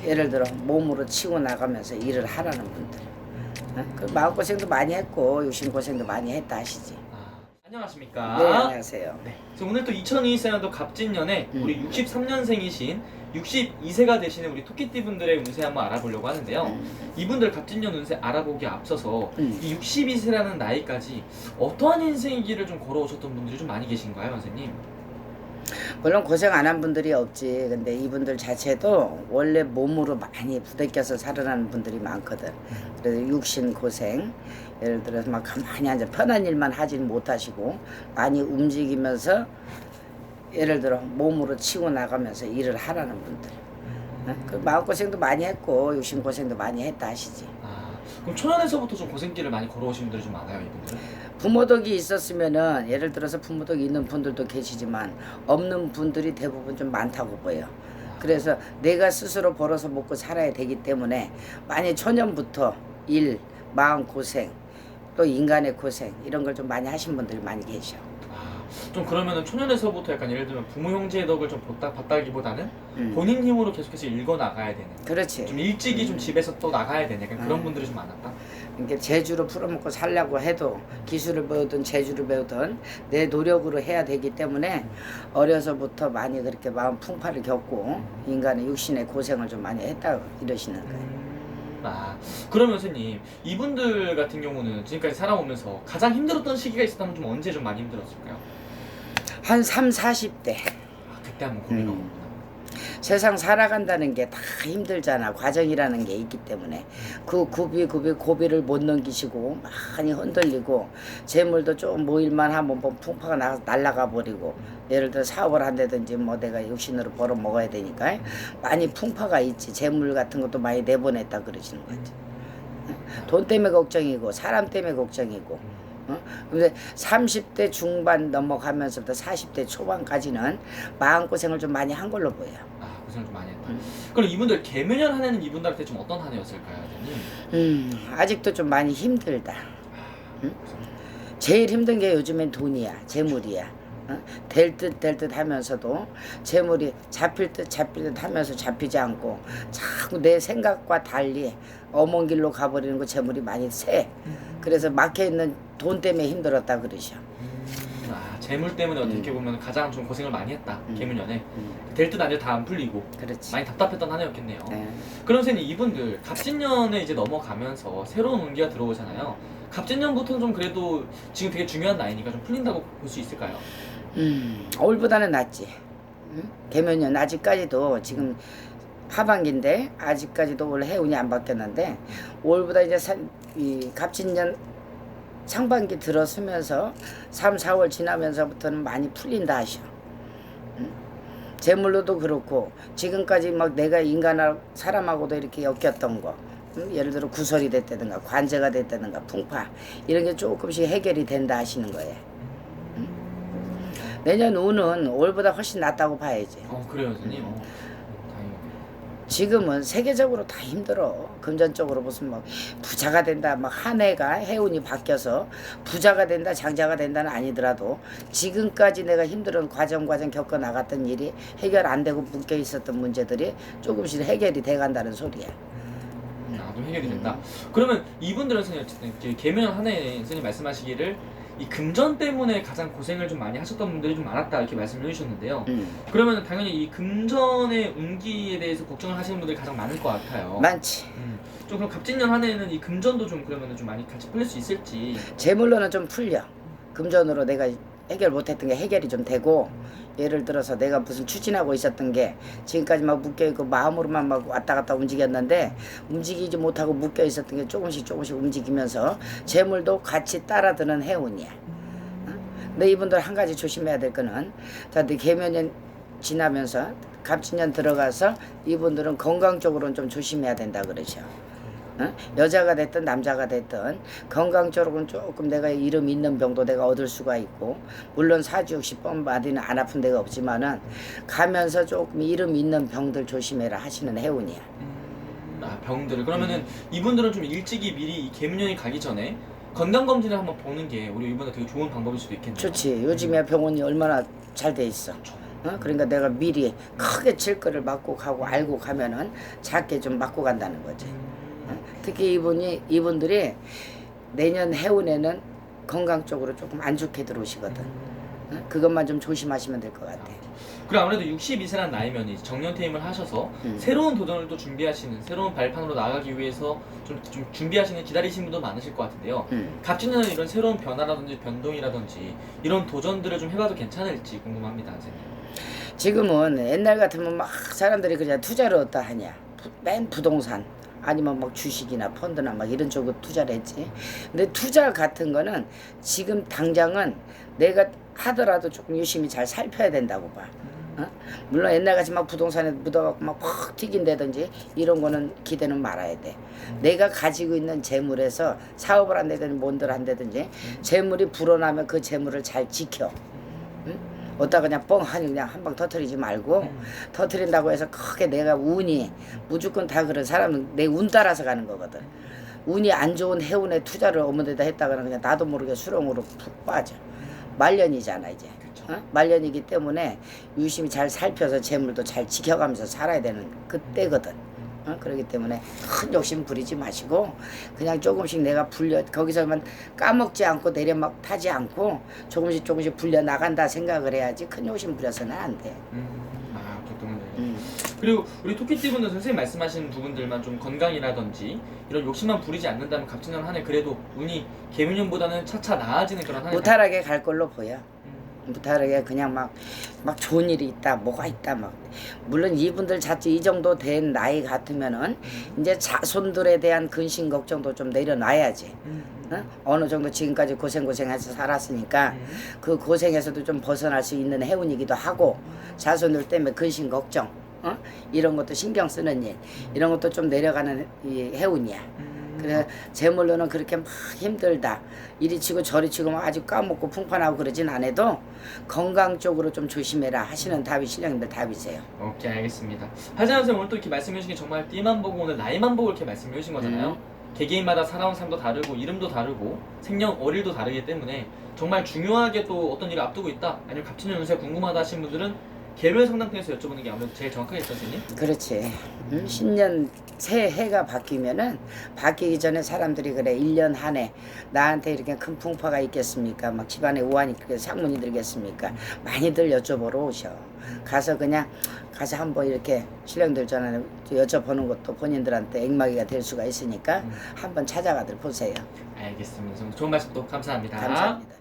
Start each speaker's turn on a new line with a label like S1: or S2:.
S1: 예를 들어 몸으로 치고 나가면서 일을 하라는 분들. 그 마음고생도 많이 했고 육신고생도 많이 했다 하시지.
S2: 안녕하십니까?
S1: 네, 안녕하세요.
S2: 네. 그래서 오늘 또 2022년도 갑진년에 우리 63년생이신 62세가 되시는 우리 토끼띠 분들의 운세 한번 알아보려고 하는데요. 이분들 갑진년 운세 알아보기에 앞서서 이 62세라는 나이까지 어떠한 인생이기를 좀 걸어오셨던 분들이 좀 많이 계신가요, 선생님?
S1: 물론 고생 안 한 분들이 없지. 근데 이분들 자체도 원래 몸으로 많이 부대껴서 살아가는 분들이 많거든. 그래서 육신 고생, 예를 들어서 막 가만히 앉아 편한 일만 하진 못하시고 많이 움직이면서 예를 들어 몸으로 치고 나가면서 일을 하라는 분들. 그 마음고생도 많이 했고 육신고생도 많이 했다 하시지.
S2: 그럼 초년에서부터 좀 고생길을 많이 걸어오신 분들이 좀 많아요, 이분들은?
S1: 부모덕이 있었으면은 예를 들어서 부모덕이 있는 분들도 계시지만 없는 분들이 대부분 좀 많다고 보여. 그래서 내가 스스로 벌어서 먹고 살아야 되기 때문에 많이 초년부터 일, 마음고생, 또 인간의 고생 이런 걸 좀 많이 하신 분들이 많이 계셔.
S2: 좀 그러면은 초년에서부터 약간 예를 들면 부모 형제의 덕을 좀 받다기보다는 본인 힘으로 계속해서 읽어 나가야 되는.
S1: 그렇지.
S2: 좀 일찍이 좀 집에서 또 나가야 되는 약간 그런 분들이 좀 많았다.
S1: 이렇게 재주로 풀어먹고 살려고 해도 기술을 배우든 재주를 배우든 내 노력으로 해야 되기 때문에 어려서부터 많이 그렇게 마음 풍파를 겪고 인간의 육신의 고생을 좀 많이 했다 이러시는 거예요.
S2: 그러면 선생님 이분들 같은 경우는 지금까지 살아오면서 가장 힘들었던 시기가 있었다면 좀 언제 좀 많이 힘들었을까요?
S1: 한 3, 40대.
S2: 그때 한번 고민을 해보구나.
S1: 세상 살아간다는 게 다 힘들잖아. 과정이라는 게 있기 때문에 그 고비를 못 넘기시고 많이 흔들리고 재물도 좀 모일만 하면 뭐 풍파가 날아가 버리고 예를 들어 사업을 한다든지 뭐 내가 육신으로 벌어 먹어야 되니까 많이 풍파가 있지. 재물 같은 것도 많이 내보냈다 그러시는 거지. 돈 때문에 걱정이고 사람 때문에 걱정이고. 근데 30대 중반 넘어가면서부터 40대 초반까지는 마음고생을 좀 많이 한 걸로 보여요.
S2: 고생을 좀 많이 했다. 그럼 이분들 개묘년 한 해는 이분들한테 좀 어떤 한 해였을까요, 선생님?
S1: 아직도 좀 많이 힘들다. 제일 힘든 게 요즘엔 돈이야, 재물이야. 될 듯 하면서도 재물이 잡힐 듯 하면서 잡히지 않고 자꾸 내 생각과 달리 엄한 길로 가버리는 거 재물이 많이 새. 그래서 막혀있는 돈 때문에 힘들었다 그러셔.
S2: 재물 때문에 어떻게 보면 가장 좀 고생을 많이 했다. 개묘년에 될 듯 아닐 다 안 풀리고
S1: 그렇지.
S2: 많이 답답했던 한 해였겠네요.
S1: 네.
S2: 그럼 선생님 이분들 갑진년에 이제 넘어가면서 새로운 운기가 들어오잖아요. 갑진년부터는 좀 그래도 지금 되게 중요한 나이니까 좀 풀린다고 볼 수 있을까요?
S1: 올보다는 낫지. 개묘년 아직까지도 지금 하반기인데 아직까지도 원래 해운이 안 바뀌었는데 올보다 이제 이 갑진년 상반기 들어서면서 3, 4월 지나면서부터는 많이 풀린다 하셔. 재물로도 그렇고 지금까지 막 내가 사람하고도 이렇게 엮였던 거 예를 들어 구설이 됐다든가 관제가 됐다든가 풍파 이런 게 조금씩 해결이 된다 하시는 거예요. 내년 운은 올보다 훨씬 낫다고 봐야지.
S2: 그래요, 선생님. 다행이네요.
S1: 지금은 세계적으로 다 힘들어. 금전적으로 무슨 막 부자가 된다, 막 한 해가 해운이 바뀌어서 부자가 된다, 장자가 된다는 아니더라도 지금까지 내가 힘들은 과정 겪어 나갔던 일이 해결 안 되고 묶여 있었던 문제들이 조금씩 해결이 돼 간다는 소리야.
S2: 좀 해결이 된다. 그러면 이분들은 선생님 개묘년 한 해에 선생님 말씀하시기를 이 금전 때문에 가장 고생을 좀 많이 하셨던 분들이 좀 많았다 이렇게 말씀을 해주셨는데요. 그러면 당연히 이 금전의 운기에 대해서 걱정을 하시는 분들이 가장 많을 것 같아요.
S1: 많지.
S2: 좀 그럼 갑진년 한 해에는 이 금전도 좀 그러면 좀 많이 같이 풀릴 수 있을지.
S1: 재물로는 좀 풀려. 금전으로 내가 해결 못했던 게 해결이 좀 되고 예를 들어서 내가 무슨 추진하고 있었던 게 지금까지 막 묶여있고 마음으로만 막 왔다 갔다 움직였는데 움직이지 못하고 묶여 있었던 게 조금씩 움직이면서 재물도 같이 따라드는 해운이야. 근데 이분들 한 가지 조심해야 될 거는 내 개묘년 지나면서 갑진년 들어가서 이분들은 건강 쪽으로는 좀 조심해야 된다 그러죠. 여자가 됐든 남자가 됐든 건강 쪽으로는 조금 내가 이름 있는 병도 내가 얻을 수가 있고 물론 40-60번 맞이는 안 아픈 데가 없지만은 가면서 조금 이름 있는 병들 조심해라 하시는 해운이야.
S2: 병들을 그러면은 이분들은 좀 일찍이 미리 이 개묘년이 가기 전에 건강검진을 한번 보는 게 우리 이분들 되게 좋은 방법일 수도 있겠네요.
S1: 좋지. 요즘에 병원이 얼마나 잘 돼 있어. 그러니까 내가 미리 크게 칠 거를 맞고 가고 알고 가면은 작게 좀 맞고 간다는 거지. 특히 이분들이 내년 해운에는 건강 쪽으로 조금 안 좋게 들어오시거든. 그것만 좀 조심하시면 될 것 같아.
S2: 그리고 아무래도 62세란 나이면 이제 정년 퇴임을 하셔서 새로운 도전을 또 준비하시는, 새로운 발판으로 나가기 위해서 좀 준비하시는, 기다리시는 분도 많으실 것 같은데요. 갑진년은 이런 새로운 변화라든지 변동이라든지 이런 도전들을 좀 해봐도 괜찮을지 궁금합니다, 선생님.
S1: 지금은 옛날 같으면 막 사람들이 그냥 투자를 어디다 하냐, 맨 부동산 아니면 막 주식이나 펀드나 막 이런 쪽으로 투자를 했지. 근데 투자 같은 거는 지금 당장은 내가 하더라도 조금 유심히 잘 살펴야 된다고 봐. 물론 옛날같이 막 부동산에 묻어갖고 막 퍽 튀긴다든지 이런 거는 기대는 말아야 돼. 내가 가지고 있는 재물에서 사업을 한다든지 뭔들 한다든지 재물이 불어나면 그 재물을 잘 지켜. 어디다 그냥 뻥하니 그냥 한 방 터트리지 말고, 터트린다고 해서 크게 내가 운이, 무조건 다 그런 사람은 내 운 따라서 가는 거거든. 운이 안 좋은 해운에 투자를 어머 데다 했다가는 그냥 나도 모르게 수렁으로 푹 빠져. 말년이잖아 이제. 말년이기 때문에 유심히 잘 살펴서 재물도 잘 지켜가면서 살아야 되는 그때거든. 그렇기 때문에 큰 욕심 부리지 마시고 그냥 조금씩 내가 불려, 거기서만 까먹지 않고 내려막 타지 않고 조금씩 불려 나간다 생각을 해야지 큰 욕심 부려서는 안 돼.
S2: 그렇군요. 그리고 우리 토끼띠분은 선생님 말씀하신 부분들만 좀 건강이라든지 이런 욕심만 부리지 않는다면 갑진년 한 해 그래도 운이 개미년보다는 차차 나아지는 그런 한 해.
S1: 무탈하게 갈 걸로 보여. 무탈하게 그냥 막 좋은 일이 있다, 뭐가 있다 막. 물론 이분들 자체 이 정도 된 나이 같으면은 이제 자손들에 대한 근심 걱정도 좀 내려놔야지. 어느 정도 지금까지 고생해서 살았으니까 그 고생에서도 좀 벗어날 수 있는 해운이기도 하고, 자손들 때문에 근심 걱정 이런 것도 신경 쓰는 일, 이런 것도 좀 내려가는 이 해운이야. 그래 재물로는 그렇게 막 힘들다, 이리 치고 저리 치고 막 아주 까먹고 풍판하고 그러진 않아도 건강 쪽으로 좀 조심해라 하시는 답이 신령님들 답이세요.
S2: 오케이, 알겠습니다. 하지만 선생님 오늘 또 이렇게 말씀해 주신 게 정말 띠만 보고 오늘 나이만 보고 이렇게 말씀해 주신 거잖아요. 개개인마다 살아온 삶도 다르고 이름도 다르고 생년월일도 다르기 때문에 정말 중요하게 또 어떤 일을 앞두고 있다, 아니면 갑진년 운세 궁금하다 하신 분들은 개별 상담팀에서 여쭤보는 게 아무래도 제일 정확하겠죠, 선생님?
S1: 그렇지. 신년 새해가 바뀌면은, 바뀌기 전에 사람들이 그래 1년 한 해 나한테 이렇게 큰 풍파가 있겠습니까, 막 집안에 우환이 상문이 들겠습니까, 많이들 여쭤보러 오셔. 가서 그냥 가서 한번 이렇게 신령들 전에 여쭤보는 것도 본인들한테 액막이가 될 수가 있으니까 한번 찾아가들 보세요.
S2: 알겠습니다. 좋은 말씀 또 감사합니다.
S1: 감사합니다.